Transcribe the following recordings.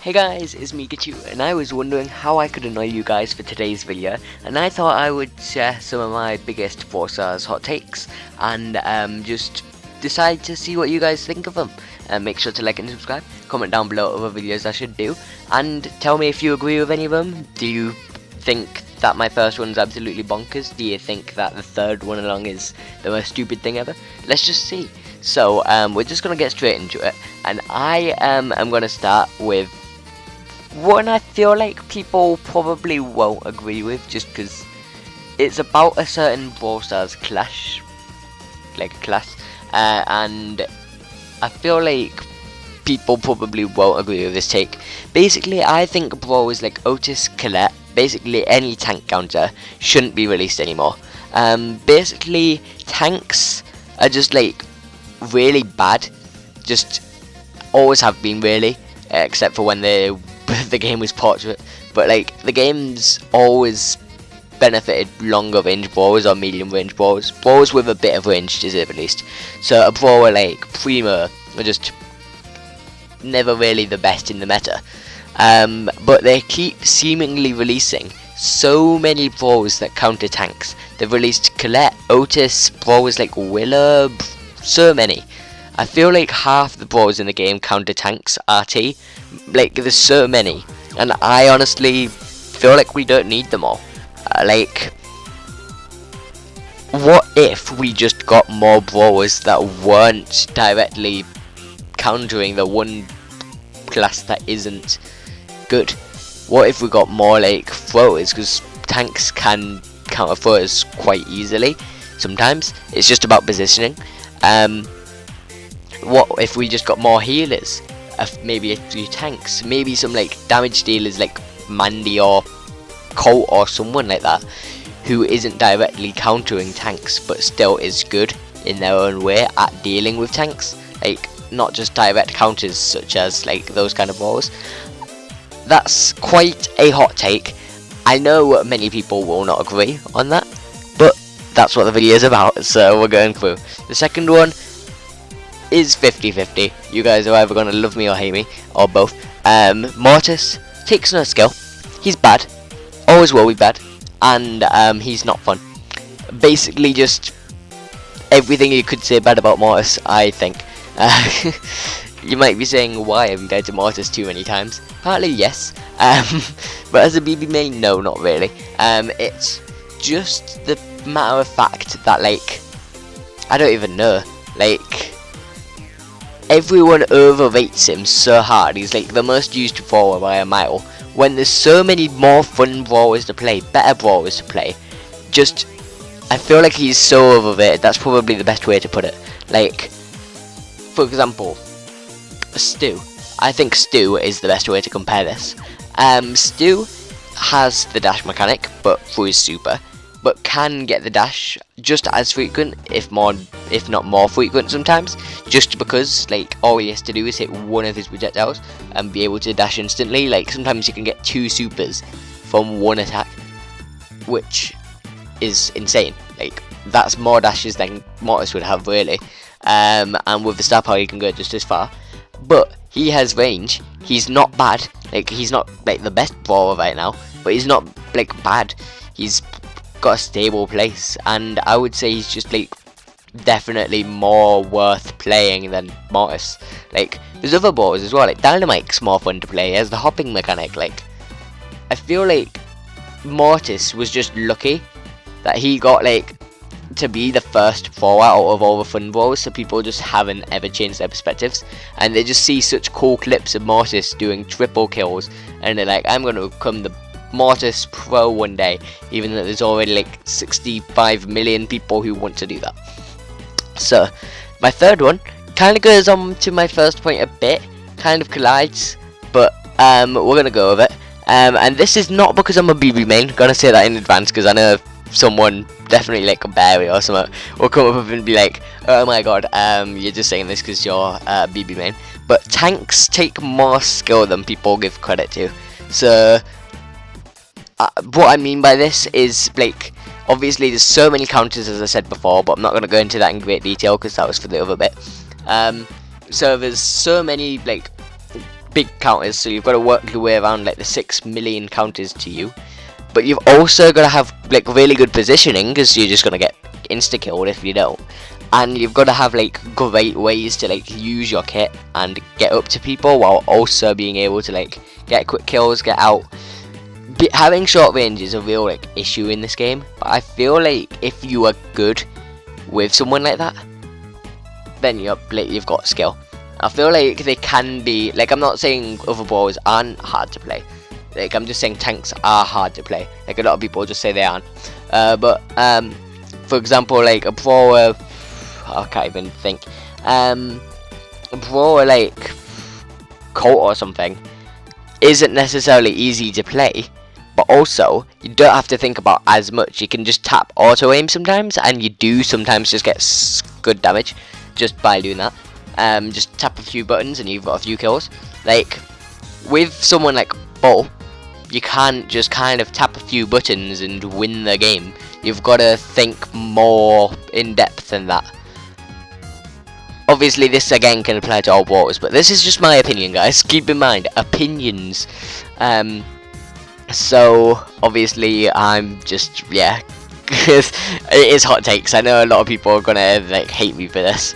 Hey guys, it's Mikachu, and I was wondering how I could annoy you guys for today's video, and I thought I would share some of my biggest Brawl Stars hot takes, and just decide to see what you guys think of them. Make sure to like and subscribe, comment down below other videos I should do, and tell me if you agree with any of them. Do you think that my first one's absolutely bonkers? Do you think that the third one along is the most stupid thing ever? Let's just see. So we're just gonna get straight into it, and I am gonna start with one I feel like people probably won't agree with, just because it's about a certain Brawl Stars clash, and I feel like people probably won't agree with this take. Basically, I think Brawl is like Otis, Colette. Basically, any tank counter shouldn't be released anymore. Basically, tanks are just like really bad, just always have been really, except for when the game was portrait. But like the game's always benefited longer range brawlers or medium range brawlers with a bit of range, to say the least. So a brawler like Prima are just never really the best in the meta. But they keep seemingly releasing so many brawlers that counter tanks. They've released Colette, Otis, brawlers like Willa, so many. I feel like half the brawlers in the game counter tanks, RT. Like, there's so many, and I honestly feel like we don't need them all. Like, what if we just got more brawlers that weren't directly countering the one class that isn't good? What if we got more like throwers, because tanks can counter throwers quite easily sometimes. It's just about positioning. What if we just got more healers? Maybe a few tanks, maybe some like damage dealers like Mandy or Colt or someone like that, who isn't directly countering tanks but still is good in their own way at dealing with tanks. Like, not just direct counters such as like those kind of balls. That's quite a hot take. I know many people will not agree on that, but that's what the video is about, so we're going through. The second one is 50-50. You guys are either gonna love me or hate me, or both. Mortis takes no skill. He's bad, always will be bad, and he's not fun. Basically, just everything you could say bad about Mortis, I think. You might be saying, why have you died to Mortis too many times? Partly yes, but as a BB main, no, not really. It's just the matter of fact that, like, I don't even know, like, everyone overrates him so hard. He's like the most used brawler by a mile, when there's so many more fun brawlers to play, better brawlers to play. Just, I feel like he's so overrated. That's probably the best way to put it. Like, for example, Stu. I think Stu is the best way to compare this. Stu has the dash mechanic, but through his super, but can get the dash just as frequent, if not more frequent sometimes, just because like all he has to do is hit one of his projectiles and be able to dash instantly. Like, sometimes you can get 2 supers from one attack, which is insane. Like, that's more dashes than Mortis would have, really. And with the star power you can go just as far, but he has range. He's not bad. Like, he's not like the best brawler right now, but he's not like bad. He's got a stable place, and I would say he's just like definitely more worth playing than Mortis. Like, there's other brawlers as well, like Dynamite's more fun to play. He has the hopping mechanic. Like, I feel like Mortis was just lucky that he got like to be the first brawler out of all the fun brawlers, so people just haven't ever changed their perspectives, and they just see such cool clips of Mortis doing triple kills, and they're like, I'm gonna become the Mortis Pro one day, even though there's already like 65 million people who want to do that. So my third one kind of goes on to my first point a bit, kind of collides, but we're gonna go with it. And this is not because I'm a BB main, gonna say that in advance, because I know someone, definitely like a Barry or something, will come up and be like, oh my god, you're just saying this because you're BB main. But tanks take more skill than people give credit to. So what I mean by this is, like, obviously there's so many counters, as I said before, but I'm not going to go into that in great detail because that was for the other bit. So there's so many like big counters, so you've got to work your way around like the 6 million counters to you. But you've also got to have like really good positioning, because you're just gonna get insta killed if you don't. And you've got to have like great ways to like use your kit and get up to people, while also being able to like get quick kills, get out. Having short range is a real like issue in this game, but I feel like if you are good with someone like that, then you've got skill. I feel like they can be like, I'm not saying other brawlers aren't hard to play. Like, I'm just saying tanks are hard to play. Like, a lot of people just say they aren't. But for example, like a brawler, I can't even think. A brawler like Colt or something isn't necessarily easy to play, but also you don't have to think about as much. You can just tap auto aim sometimes, and you do sometimes just get good damage just by doing that. Just tap a few buttons and you've got a few kills. Like with someone like Brawl, you can't just kind of tap a few buttons and win the game. You've got to think more in depth than that. Obviously this again can apply to all brawlers, but this is just my opinion, guys. Keep in mind, opinions. So obviously I'm just, yeah, because it is hot takes. I know a lot of people are gonna like hate me for this.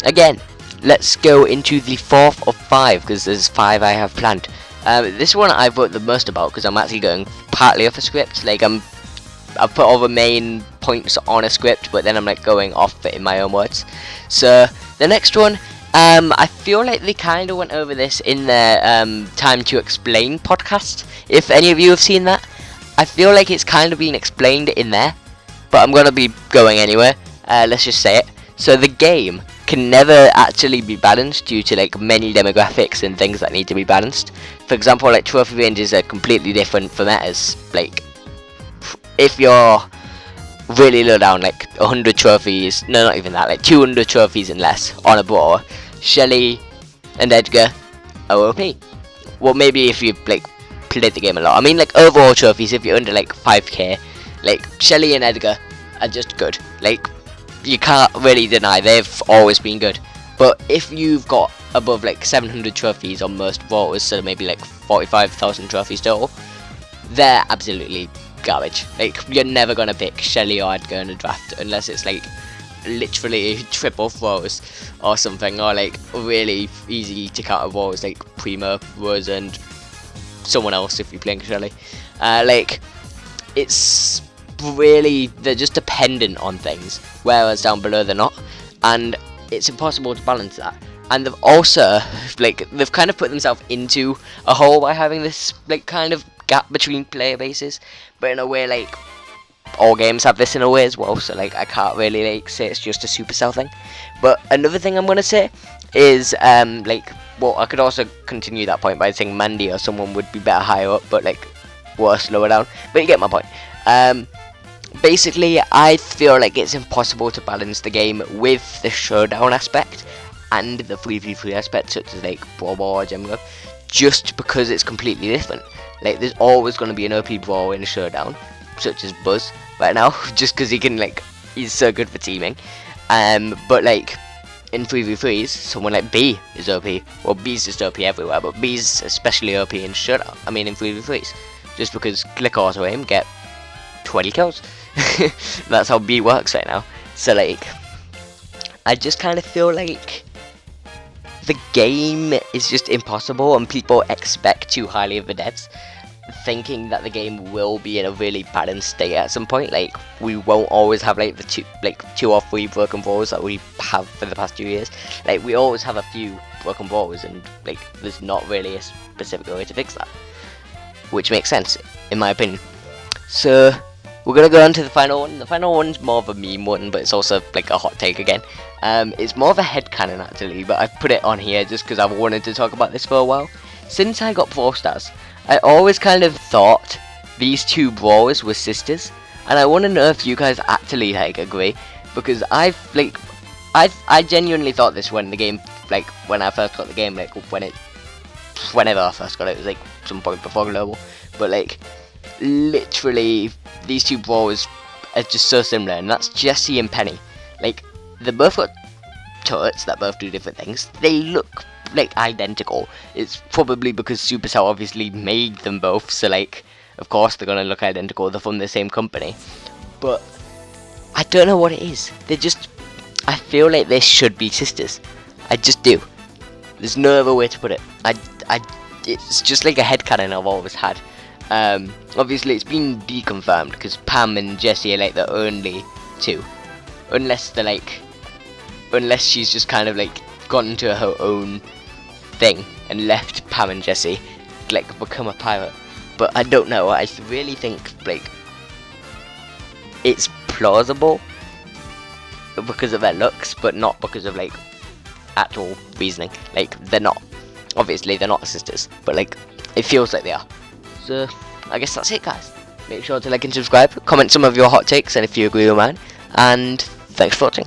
Again, let's go into the 4th of 5, because there's 5 I have planned. This one I thought the most about, because I'm actually going partly off a script. Like I've put all the main points on a script, but then I'm like going off it in my own words. So the next one, I feel like they kind of went over this in their Time to Explain podcast. If any of you have seen that, I feel like it's kind of been explained in there, but I'm gonna be going anyway. Let's just say it. So the game can never actually be balanced due to like many demographics and things that need to be balanced. For example, like trophy ranges are completely different for metas. Like if you're really low down, like 100 trophies, no, not even that, like 200 trophies and less on a brawler, Shelly and Edgar are OP. Well, maybe if you like played the game a lot. I mean, like overall trophies, if you're under like 5k, like Shelly and Edgar are just good. Like you can't really deny they've always been good. But if you've got above like 700 trophies on most brawlers, so maybe like 45,000 trophies total, they're absolutely garbage. Like you're never gonna pick Shelly or Edgar in a draft unless it's like literally triple throws or something, or like really easy to counter brawlers like Primo, Rose, and someone else if you're playing Shelly. Like it's really, they're just dependent on things, whereas down below they're not, and it's impossible to balance that. And they've also like they've kind of put themselves into a hole by having this like kind of gap between player bases, but in a way like all games have this in a way as well, so like I can't really like say it's just a Supercell thing. But another thing I'm gonna say is like, well, I could also continue that point by saying Mandy or someone would be better higher up, but like worse lower down, but you get my point. Basically I feel like it's impossible to balance the game with the showdown aspect and the 3v3 aspect, such as like Brawl or Gem, just because it's completely different. Like there's always going to be an OP Brawl in a showdown, such as Buzz right now, just because he can like, he's so good for teaming. But like in 3v3s, someone like B is OP. Well, B's just OP everywhere, but B's especially OP in showdown. I mean in 3v3s, just because click auto aim, get 20 kills. That's how B works right now. So like, I just kind of feel like the game is just impossible, and people expect too highly of the devs, thinking that the game will be in a really balanced state at some point. Like we won't always have like the two or three broken balls that we have for the past 2 years. Like we always have a few broken balls, and like there's not really a specific way to fix that, which makes sense in my opinion. So we're gonna go on to the final one. The final one's more of a meme one, but it's also like a hot take again. It's more of a headcanon actually, but I've put it on here just because I've wanted to talk about this for a while. Since I got Brawl Stars, I always kind of thought these two brawlers were sisters, and I want to know if you guys actually like agree, because I genuinely thought this when the game, like when I first got the game, like whenever I first got it, it was like some point before global, but like literally these two brawlers are just so similar, and that's Jesse and Penny. Like they both got turrets that both do different things. They look like identical. It's probably because Supercell obviously made them both, so like of course they're gonna look identical. They're from the same company, but I don't know what it is. I feel like they should be sisters. I just do. There's no other way to put it. It's just like a headcanon I've always had. Obviously it's been deconfirmed because Pam and Jessie are like the only two, unless she's just kind of like gone into her own thing and left Pam and Jessie, like become a pirate. But I don't know. I really think like it's plausible because of their looks, but not because of like actual reasoning. Like they're not. Obviously they're not sisters, but like it feels like they are. So I guess that's it, guys. Make sure to like and subscribe. Comment some of your hot takes and if you agree with mine. And thanks for watching.